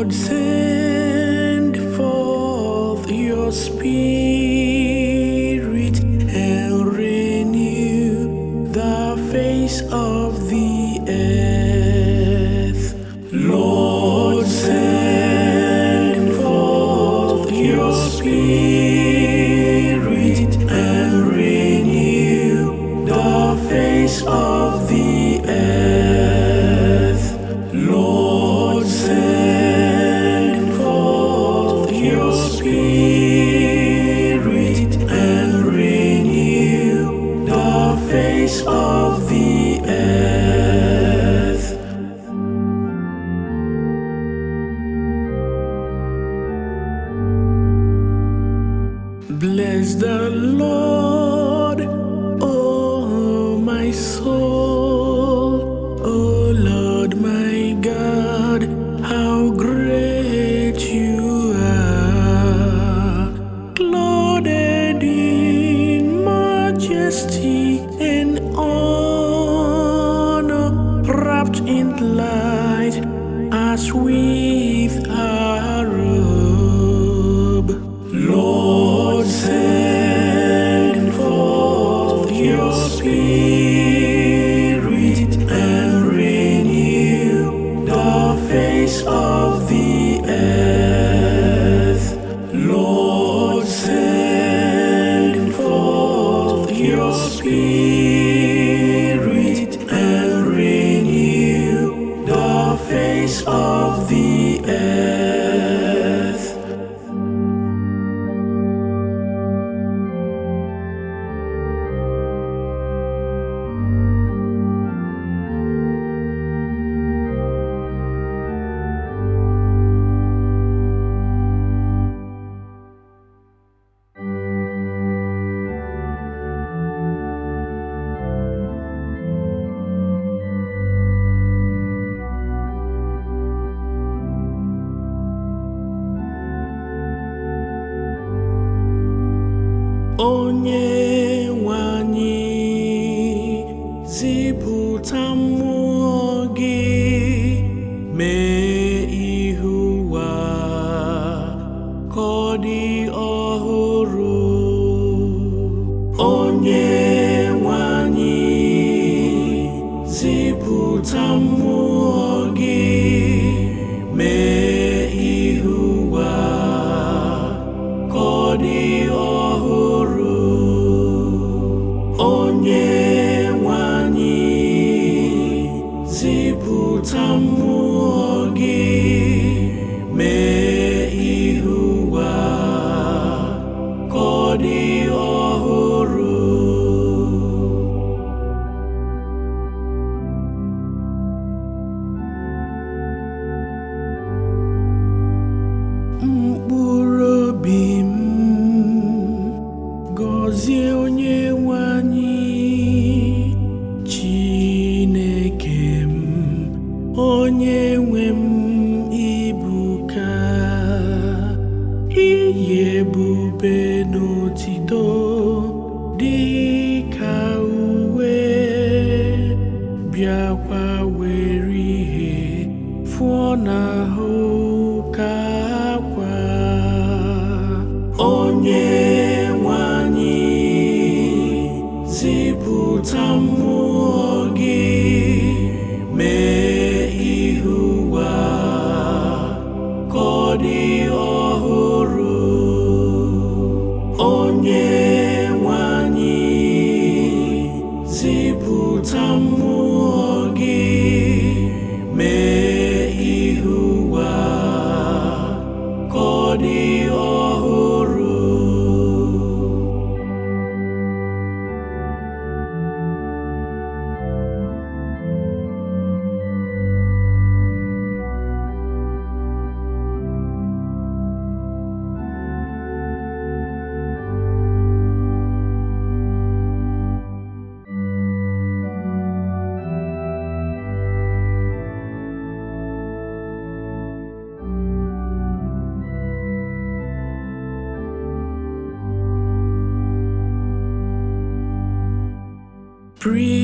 Lord, send forth your Spirit and renew the face of the earth. Lord, send forth your Spirit and renew the face of the earth. Lord, send forth your Spirit and renew the face of the earth. Bless the Lord, oh my soul, oh Lord my God, how great you are, clothed in majesty and honor, wrapped in light as with a robe. Lord, send forth your Spirit and renew the face of the earth. Lord, send forth your Spirit and renew the face of the earth. Onye nwe anyị, zipụta mmụọ gị, mee ihe ụwa ka ọ dị ọhụrụ. Onye nwe anyị, zipụta mmụọ gị, mee ihe ụwa ka ọ dị ọhụrụ. Onye nwe anyị, zipụta mmụọ gị, mee ihe ụwa ka ọ dị ọhụrụ. Mkpụrụ obi m, gọzie onye nwe anyị, Chineke m, onye nwe m ibuka, iyi ebube n'otito dị ka uwe, bịakwa were ihe fụọ n'ahụ ka akwa. Onye nwe anyị, zipụta mmụọ gị, mee ihe ụwa ka ọ dị ọhụrụ. Onye nwe anyị, zipụta mmụọ gị, mee ihe ụwa ka ọ dị ọhụrụ.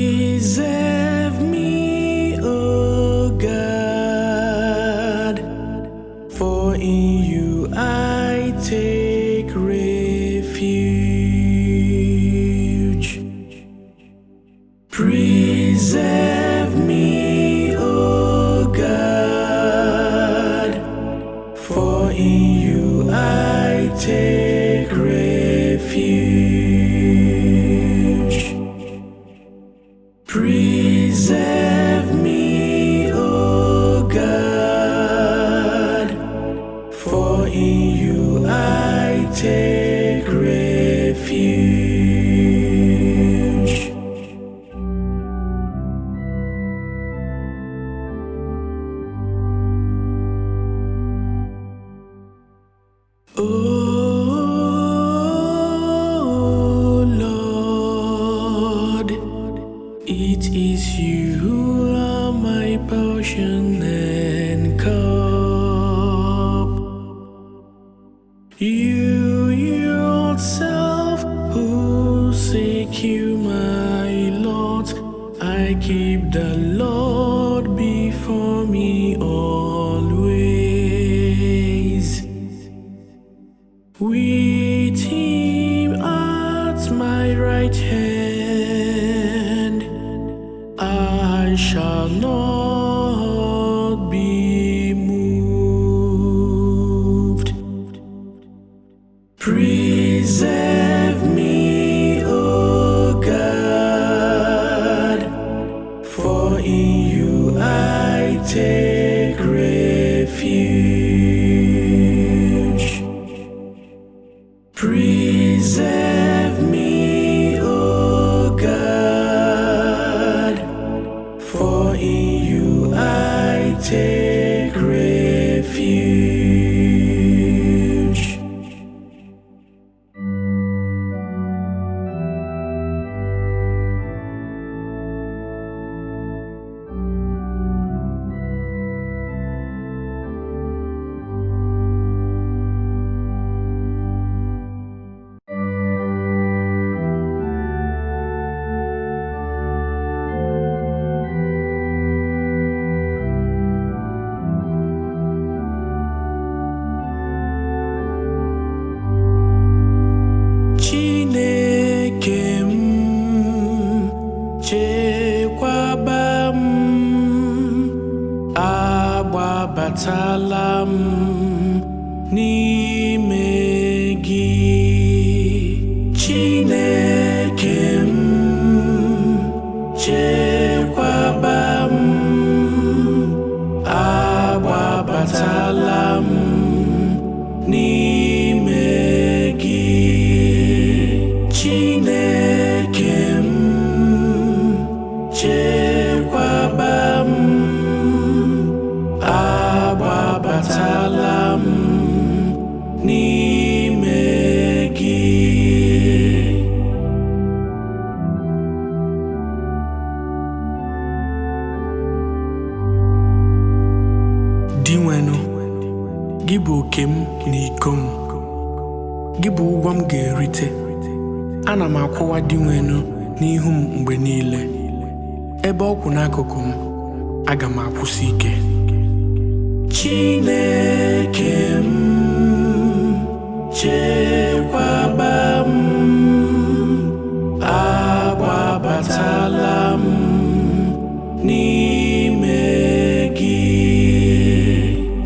Preserve me, O God, in you I take refuge. Preserve me, O God, for in you I take refuge. Preserve me, O God, for in you I take refuge. Oh Lord, it is you who are my portion and cup. You yourself who secure my lot. I keep the Lord before me always. With him at my right hand, I shall not be moved. Preserve me, O God, for in you I take refuge. Preserve me, O God, for in you I take refuge. Chineke m, chekwaba m, agbabatala m n'ime gị. Chineke m, chekwaba m, agbabatala m n'ime gị. Chineke m, chekwaba m, agbabatala m n'ime gị. Di nwenu, gị bụ oke m na iko m, gị bụ ụgwọ m ga-erite. Ana m akwụwa di nwenu n'ihu m mgbe niile. Ebe ọ kwụ n'akụkụ m, aga m akwụsị ike. Chineke m, chekwaba m, agbabatala m n'ime gị.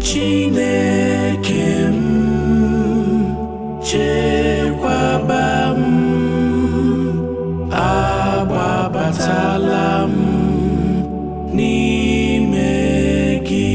Chineke m, chekwaba m, agbabatala m n'ime gị.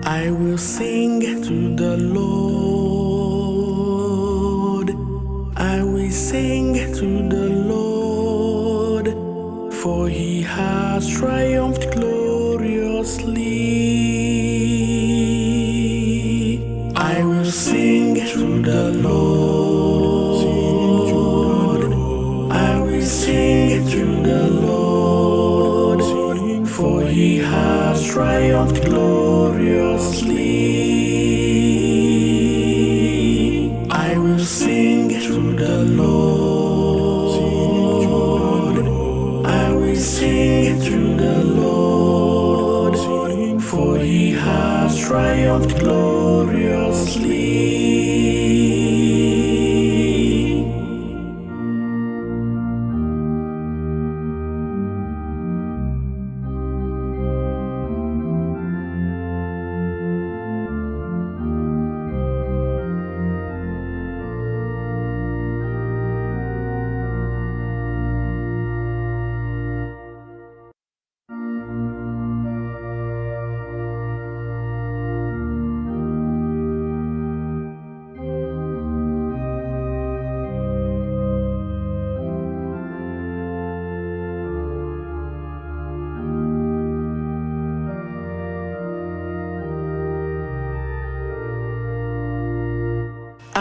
I will sing to the Lord. I will sing to the Lord, for he has triumphed gloriously. I will sing to the Lord. I will sing to the Lord, for he has triumphed gloriously. I will sing to the Lord. I will sing to the Lord, for he has triumphed gloriously.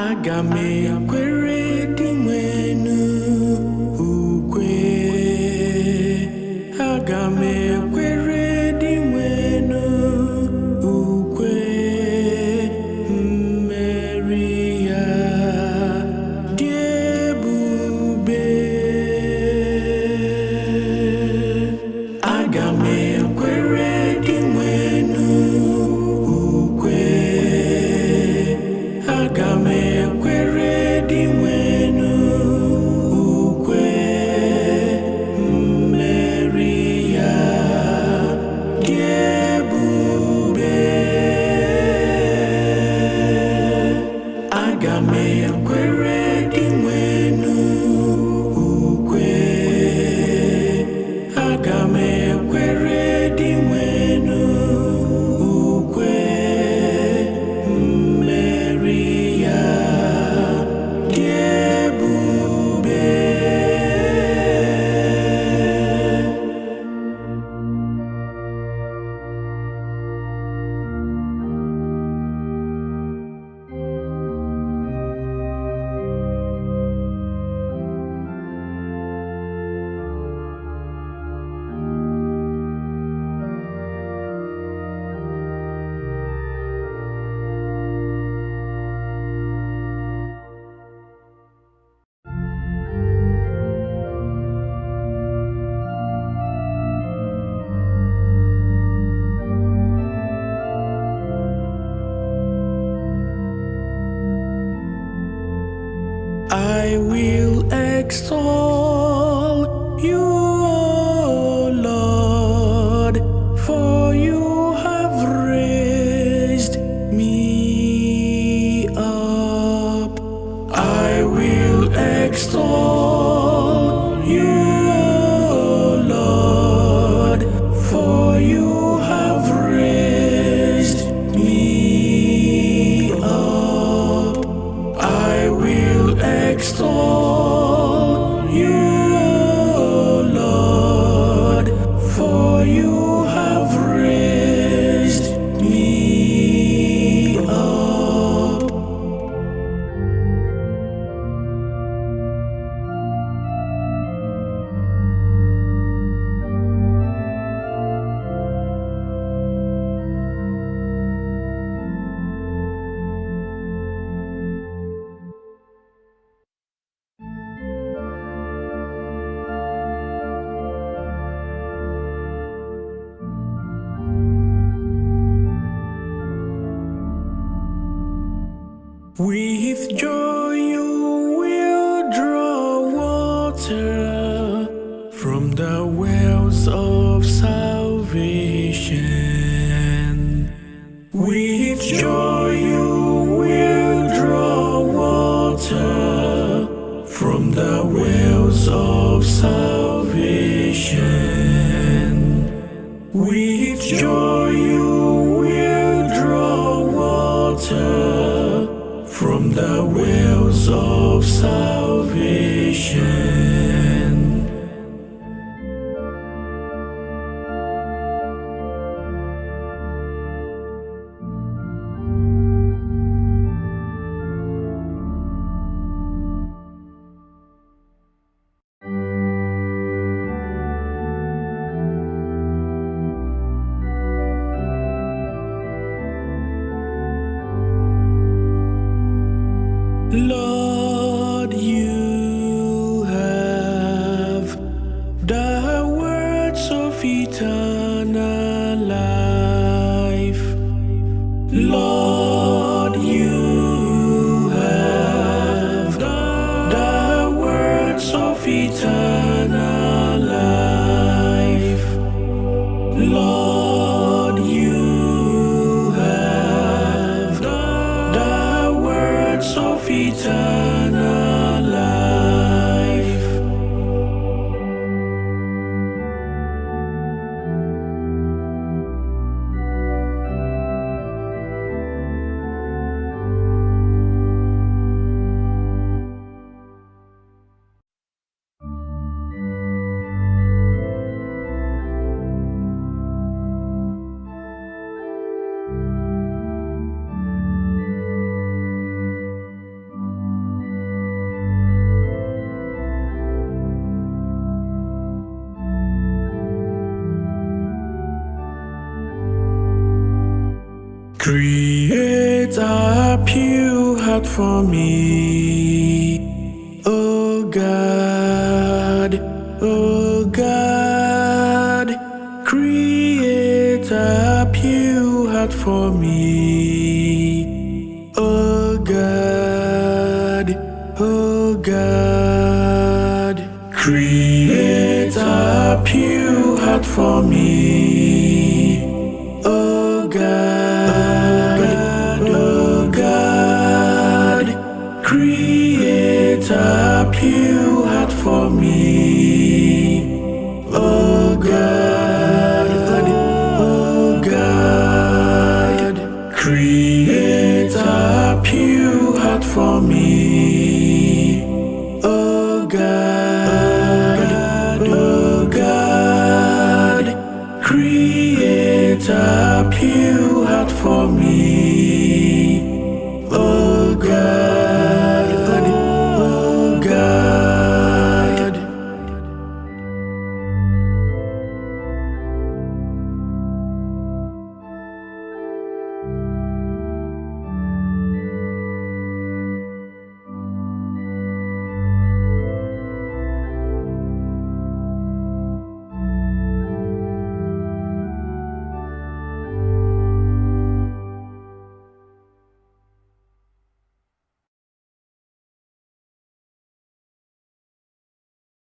Aga m ekwere dị nwenu ukwe. Aga m ekwere dị nwenu ukwe. Mmeri ya dị ebube. Aga m ekwere dị nwenu ukwe. Aga m ekwere dị nwenu ukwe. Mmeri ya dị ebube. Aga m ekwere dị nwenu ukwe. Aga m ekwere dị nwenu ukwe. Mmeri ya dị ebube. I will extol you, O Lord, for you have raised me up. I will extol you, O Lord, for you have raised me up. I will extol you, O Lord, for you have raised me up. With joy you will draw water from the wells of salvation. With joy you will draw water from the wells of salvation. With joy you will draw water from the wells of salvation. eternal life. Lord, you have the words of eternal life. Lord, you have the words of eternal life. Create a pure heart for me, oh God, oh God. Create a pure heart for me, oh God, oh God. Create a pure heart for me, oh God, oh God. Create a pure heart for me, oh God, oh God. Create a pure heart for me, oh God, oh God. Create a pure heart for me.